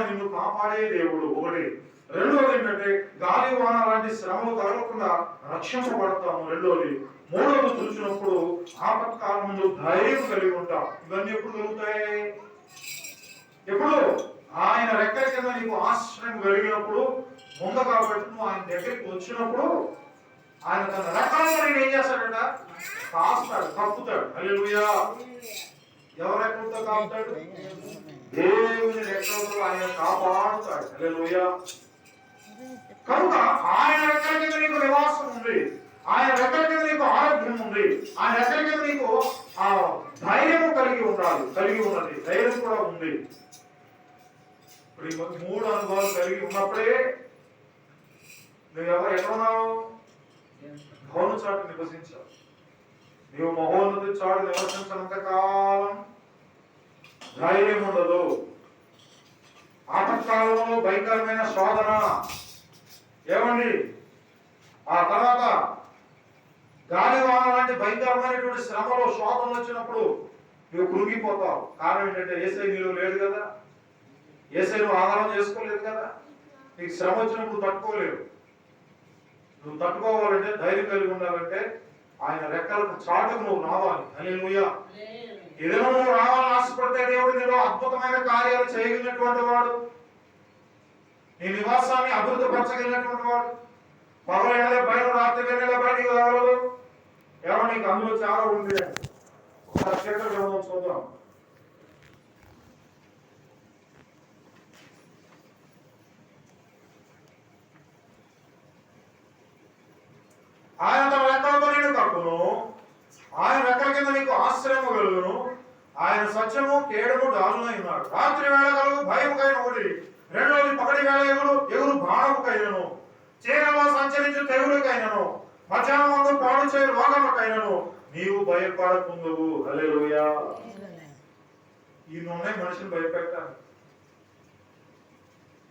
నిన్ను కాపాడే దేవుడు ఒకటి. రెండోది ఏంటంటే గాలి వాన లాంటి శ్రమలు తగలకుండా రక్షించబడతాము రెండోది. మూడోది చూసినప్పుడు ఆపత్కాలం ముందు ధైర్యం కలిగి ఉంటాం. ఇవన్నీ ఎప్పుడు కలుగుతాయి? ఎప్పుడు ఆయన రెక్కల కింద నీకు ఆశ్రయం కలిగినప్పుడు, ముందుగా పెట్టి నువ్వు ఆయన దగ్గరికి వచ్చినప్పుడు ఆయన తన రెక్కలతో నేను ఏం చేస్తాడట? కాస్తాడు, కప్పుతాడు. హల్లెలూయా. ఎవరి రెక్కలతో కాపుతాడు? దేవుని రెక్కలతో ఆయన కాపాడుతాడు. హల్లెలూయా. కనుక ఆయన రెక్కల కింద నీకు నివాసం ఉంది, ఆయన రెక్కల కింద నీకు ఆరోగ్యం ఉంది, ఆయన రెక్కల కింద నీకు ఆ ధైర్యము కలిగి ఉన్నది, ధైర్యం కూడా ఉంది. ఇప్పుడు ఈ మూడు అనుభవాలు కలిగి ఉన్నప్పుడే నువ్వు ఎక్కడున్నావు? మహోన్నత చాటు నివసించావు. నీవు మహోన్నత చాటు నివసించినంత కాలం ధైర్యం ఉండదు. ఆపత్కాలంలో భయంకరమైన శోధన. ఏమండి? ఆ తర్వాత గాలి వాన లాంటి భయంకరమైనటువంటి శ్రమలో శోధనలు వచ్చినప్పుడు నువ్వు కృంగిపోతావు. కారణం ఏంటంటే యేసయ్య నీలో లేడు కదా, యేసయ్య నువ్వు ఆధారం చేసుకోలేదు కదా. నీకు శ్రమ వచ్చినప్పుడు తట్టుకోలేవు. నువ్వు తట్టుకోవాలంటే, ధైర్యం కలిగి ఉండాలంటే ఆయన రెక్కలకు చాటుకు నువ్వు రావాలి. హల్లెలూయా. ఏదైనా నువ్వు రావాలని ఆశపడితే దేవుడు నీలో అద్భుతమైన కార్యాలు చేయగలిగినటువంటి వాడు, నీ నివాసాన్ని అభివృద్ధి పరచగలిగినటువంటి వాడు. పగల వేళ బయట, రాత్రి వేళ బయటికి రాగలదు. ఏమో నీకు అందులో చాలా ఉంది. ఒకసారి క్షేత్రం చూద్దాం. ఆయన తన రెక్కలతో నేను కప్పును, ఆయన రెక్కల కింద నీకు ఆశ్రయము కలుగును, ఆయన సత్యము కేడము డాలునై ఉన్నాడు. రాత్రి వేళ కలుగు భయముకైన ఒకటి, రెండోది పగటి వేళ ఎగురు బాణముకైనను, చీరలో సంచరించు తెగులుకైనను, మధ్యాహ్నం మందు పాడు చేయు రోగముకైనను నీవు భయపడకుందువు. హల్లెలూయా. ఈ ఉన్నాయి మనిషిని భయపెట్టాలి.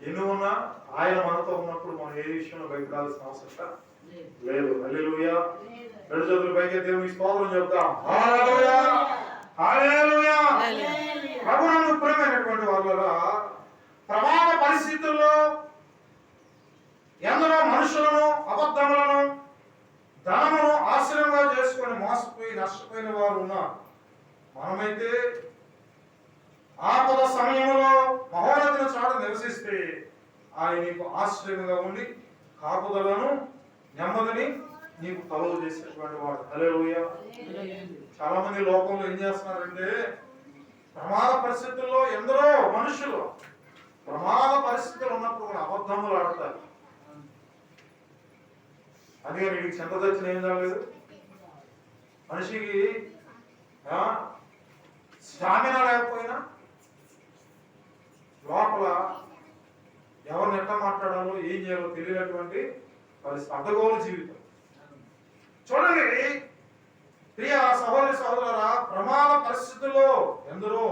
ఎన్ని ఉన్నా ఆయన మనతో ఉన్నప్పుడు మనం ఏ విషయంలో భయపడాల్సిన అవసరం లేదు. హల్లెలూయా. రెండు చేతులు పైకి దేవునికి స్తోత్రం చెప్తాం. హల్లెలూయా, హల్లెలూయా. ప్రభువునందు ప్రియమైనటువంటి వాళ్ళరా, ప్రమాద పరిస్థితుల్లో ఎందరో మనుషులను, అబద్ధములను, ధనమును ఆశ్రయంగా చేసుకొని మోసపోయి నష్టపోయిన వారు ఉన్నారు. మనమైతే ఆపద సమయంలో మహోన్నతుని చాటు నివసిస్తే ఆయన నీకు ఆశ్రయంగా ఉండి కాపుదలను, నెమ్మదిని నీకు కలుగు చేసేటువంటి వాడు. హల్లెలూయా. చాలా మంది లోకంలో ఏం చేస్తున్నారంటే, ప్రమాద పరిస్థితుల్లో ఎందరో మనుషులు ప్రమాద పరిస్థితులు ఉన్నప్పుడు కూడా అబద్ధములు ఆడతారు. అదే నీకు చెంత తెచ్చిన ఏం కాలేదు. మనిషికి స్టామినా లేకపోయినా లోపల ఎవరిని ఎట్లా మాట్లాడాలో, ఏం చేయాలో తెలియనటువంటి అడ్డగోల జీవితం. చూడండి ప్రియ సహోదరి సహోదరులారా, ప్రమాద పరిస్థితుల్లో ఎందరో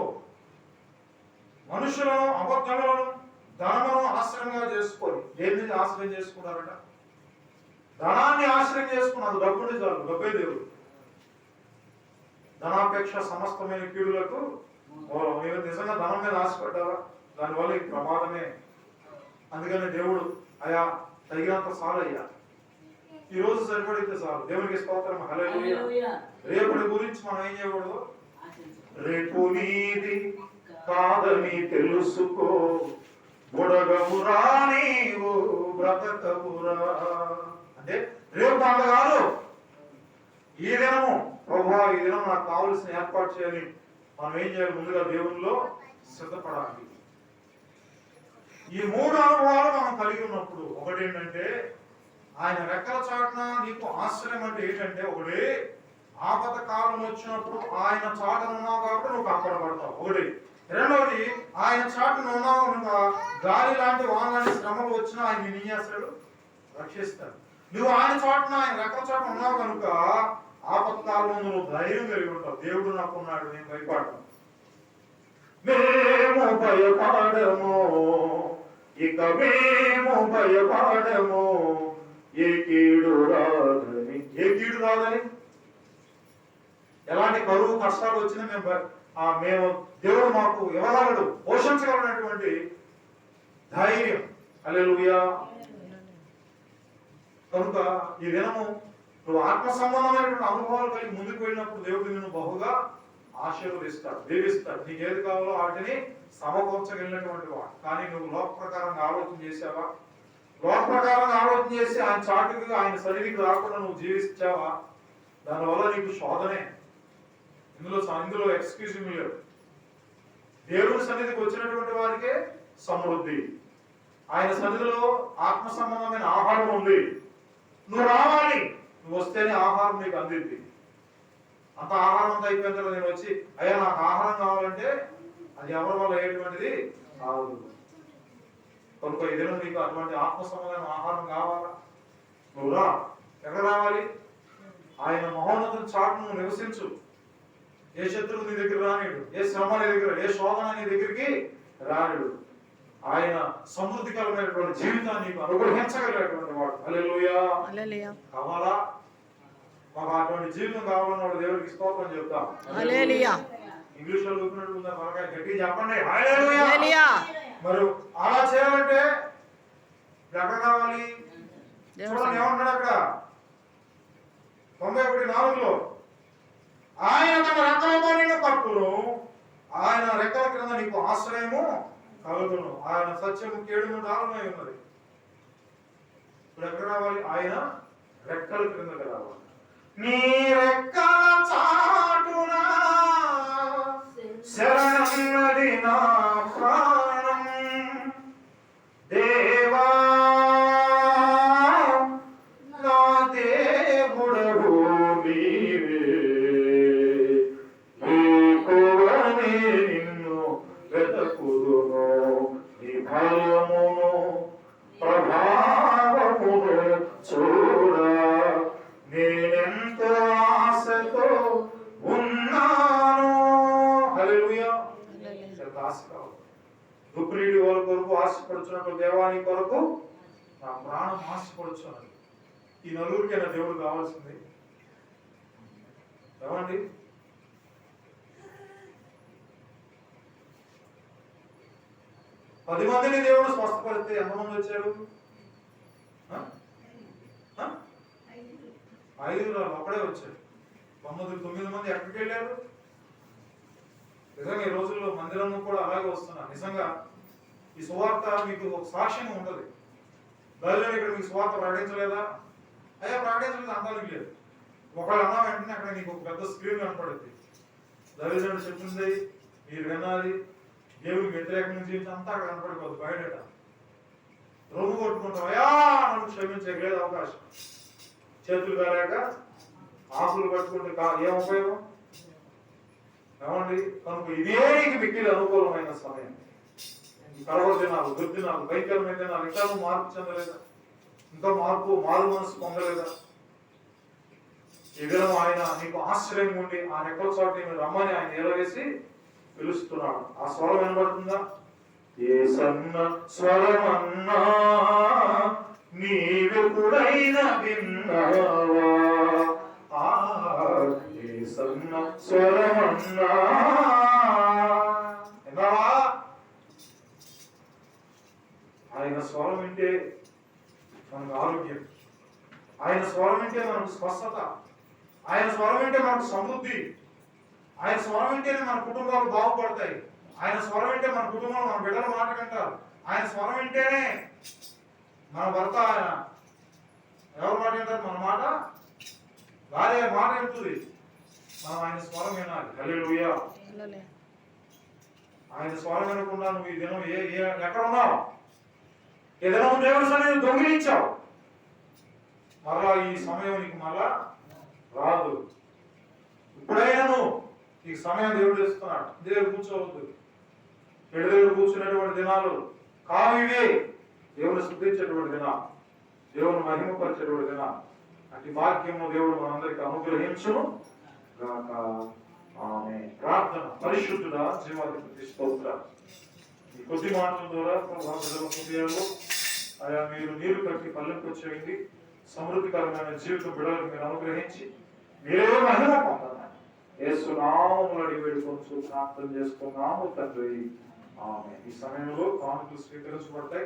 మనుషులను, అబద్ధములను, ధనమును ఆశ్రయంగా చేసుకొని, దేన్ని ఆశ్రయం చేసుకున్నారట? ధనాన్ని ఆశ్రయం చేసుకున్నారు. డబ్బుని చాలు, డబ్బే దేవుడు. ధనాపేక్ష సమస్తమైన కీడులకు మీరు నిజంగా ధనం మీద ఆశపడ్డారా? దానివల్ల ఈ ప్రమాదమే. అందుకని దేవుడు అయా తగినంత చాలు అయ్యా, ఈ రోజు సరిపడితే చాలు. దేవునికి స్తోత్రం. హల్లెలూయా. రేపటి గురించి మనం ఏం చేయకూడదు. రేపు నీది కాదని తెలుసుకో, బుడగమురా నీవు బ్రతకమురా. అంటే రేపు పంట కాదు, ఈ దినము ప్రభువా, ఈ దినం నాకు కావలసిన ఏర్పాటు చేయాలి. మనం ఏం చేయాలి? ముందుగా దేవునిలో సిద్ధపడాలి. ఈ మూడు అనుభవాలు మనం కలిగి ఉన్నప్పుడు ఒకటి ఏంటంటే, ఆయన రెక్కల చాటున నీకు ఆశ్రయం అంటే ఏంటంటే, ఒకటి ఆపద కాలం వచ్చినప్పుడు ఆయన చాటున ఉన్నావు కాబట్టి నువ్వు కాపాడబడతావు ఒకటి. రెండవది, ఆయన చాటున ఉన్నావు కనుక గాలి లాంటి వాన లాంటి శ్రమలు వచ్చినా ఆయన నిన్ను ఏం చేస్తాడు? రక్షిస్తాడు. నువ్వు ఆయన చాటున, ఆయన రెక్కల చాటున ఉన్నావు కనుక ఆపత్కాలంలో నువ్వు ధైర్యం కలిగి ఉంటావు. దేవుడు నాకు ఉన్నాడు, నేను భయపడను. మేము భయపడము, ఇక మేము భయపడము, ఏ కీడు రాదని. ఏ కీడు రాదని? ఎలాంటి కరువు కష్టాలు వచ్చినా మేము దేవుడు మాకు ఇవ్వగలడు, పోషించగలనటువంటి ధైర్యం. హల్లెలూయా. కనుక ఈ దినము నువ్వు ఆత్మ సంబంధమైనటువంటి అనుభవాలు కలిగి ముందుకు వెళ్ళినప్పుడు దేవుడు నిన్ను బహుగా ఆశీర్వదిస్తాడు, దీవిస్తాడు. నీకు ఏది కావాలో వాటిని సమకూర్చగలిగినటువంటి వాడు. కానీ నువ్వు లోక ప్రకారంగా ఆలోచన చేసావా? లోక ప్రకారంగా ఆలోచన చేసి ఆయన చాటుగా ఆయన సన్నిధికి రాకుండా నువ్వు జీవించావా? దానివల్ల నీకు శోధనే. ఇందులో ఎక్స్క్యూజ్ లేదు. దేవుని సన్నిధికి వచ్చినటువంటి వారికే సమృద్ధి. ఆయన సన్నిధిలో ఆత్మ సంబంధమైన ఆహారం ఉంది. నువ్వు రావాలి, నువ్వు వస్తేనే ఆహారం నీకు అందింది. అంత ఆహారం అంతా అయిపోయిన తర్వాత నేను వచ్చి అయ్యా నాకు ఆహారం కావాలంటే అది ఎవరి వల్ల అయ్యేటువంటిది కాదు. కనుక ఏదైనా నీకు అటువంటి ఆత్మ సంబంధమైన ఆహారం కావాలా? నువ్వు రా. ఎక్కడ రావాలి? ఆయన మహోన్నతుని చాటు నువ్వు నివసించు. ఏ శత్రువు నీ దగ్గర రానిడు, ఏ శ్రమ నీ దగ్గర, ఏ శోధన నీ దగ్గరికి రానిడు. ఆయన సమృద్ధికరమైనటువంటి జీవితాన్ని నీకు అనుగ్రహించగలిగినటువంటి వాడు. హల్లెలూయా. కావాలా? మాకు అటువంటి జీవితం కావాలన్న వాడు దేవుడికి స్తోత్రం చెప్తాం. ఇంగ్లీష్ లో చూపినట్టు ఉందా? మనకి గట్టిగా చెప్పండి హల్లెలూయా. మరి అలా చేయాలంటే ఎక్కడ కావాలి? చూడండి ఏమంటాడు అక్కడ 91:4 ఆయన తన రెక్కలతో నిన్ను కప్పును, ఆయన రెక్కల క్రింద నీకు ఆశ్రయము కలుగును, ఆయన సత్యము కేడును దారుణమై ఉన్నది. ఇప్పుడు ఎక్కడ రావాలి? ఆయన రెక్కల క్రిందకి రావాలి. నీ రెక్కల చాటున శరణన్నది నా ప్రాణం, దేవా నా దేవుడవు నీవే, నీకువనే నిన్ను వెతకుదును, నీ భయమును ప్రభావమును చూడ నేనెంతో ఆశతో ఉన్నాను. హల్లెలూయా. ఆశ కావాలి. దుఃఖుడి వాళ్ళ కొరకు ఆశపడుచున్నట్టు దేవాని కొరకు నా ప్రాణం ఆశపడుచున్నది. ఈ నలుగురికైనా దేవుడు కావాల్సింది ఏమండి? పది మందిని దేవుడు స్వస్థపరిస్తే ఎంతమంది వచ్చారు? 5 అక్కడే వచ్చారు. 9 మంది ఎక్కడికి వెళ్ళారు? నిజంగా ఈ రోజుల్లో మందిరంలో కూడా అలాగే వస్తున్నారు. నిజంగా ఈ సువార్త మీకు ఒక సాక్ష్యం ఉంటుంది. బయలుదేరి ఇక్కడ మీకు సువార్త ప్రకటించలేదా? అయ్యా ప్రకటించలేదు అంటానికి లేదు. ఒకళ్ళు అన్నా వెంటనే అక్కడ నీకు ఒక పెద్ద స్క్రీన్ కనపడుద్ది. దళితుడు చెప్తుంది మీరు వినాలి, దేవుడికి వ్యతిరేకంగా జీవితం అంతా అక్కడ కనపడిపోద్ది. బయట రొమ్ము కొట్టుకుంటాం, అయ్యా నన్ను క్షమించలేదు అవకాశం. చేతులు కాలేక ఆకులు పట్టుకుంటే ఏం ఉపయోగం? ఏమండి? కనుక ఇదే నీకు మిక్కిలి అనుకూలమైన సమయం. కడవ దినాలు, దుర్దినాలు, భయంకరమైన దినాలు. ఇంకా నువ్వు మార్పు చెందలేదా? ఇంకా మారు మనసు పొందలేదా? ఈ దినం ఆయన నీకు ఆశ్చర్యం ఉండి ఆ రెక్కల చోట నేను రమ్మని ఆయన ఏలవేసి పిలుస్తున్నాడు. ఆ స్వరం వినబడుతుందా? ఏ సన్న స్వరమన్నా నీవెప్పుడైనా విన్నావా? ఏ సన్న స్వరమన్నా విన్నావా? ఆయన స్వరం వింటే మనకు ఆరోగ్యం, ఆయన స్వరం వింటే మనకు స్వస్థత, ఆయన స్వరం వింటే మనకు సమృద్ధి, ఆయన స్వరం వింటేనే మన కుటుంబాలు బాగుపడతాయి, ఆయన స్వరం వింటే మన కుటుంబంలో మన బిడ్డల మాట వింటారు, ఆయన స్వరం వింటేనే మన భర్త ఎవరు మాట వింటారు? మన మాట, భార్య మాట వింటుంది. మనం ఆయన స్వరం వినాలి. హల్లెలూయా. ఆయన స్వరం వినకుండా నువ్వు ఈ దినం ఎక్కడ ఉన్నావు? ఏదైనా దేవుని సన్నిధిని దొంగిలించావు, మరలా ఈ సమయం నీకు మరలా రాదు. ఇప్పుడైనా నువ్వు నీకు సమయం దేవుడు ఇస్తున్నాడు. దేవుడు కూర్చోవద్దు. దేవుడు కూర్చునేటువంటి దినాలు కావివే. దేవుని శుద్ధించేటువంటి దినాలు, దేవుని మహిమపరిచేటువంటి దినాలు. అతి భాగ్యము దేవుడు మనందరికీ అనుగ్రహించును గాక. ఆమేన్. ప్రార్థన. పరిశుద్ధుడా జీవాధిపతి స్తోత్రం. ఈ కొద్ది మాటల ద్వారా హృదయంలో ఆయా మీరు నీరు కట్టి పల్లెకొచ్చేయండి. సమృద్ధికరమైన జీవితం బిడ్డలకు మీరు అనుగ్రహించి మీరే మహిమ పొందాలి. యేసు నామములో అడిగి వేడుకొంచు ప్రార్థన చేసుకున్నాము తండ్రి. ఆమె ఈ సమయంలో కానుకలు స్వీకరించబడతాయి.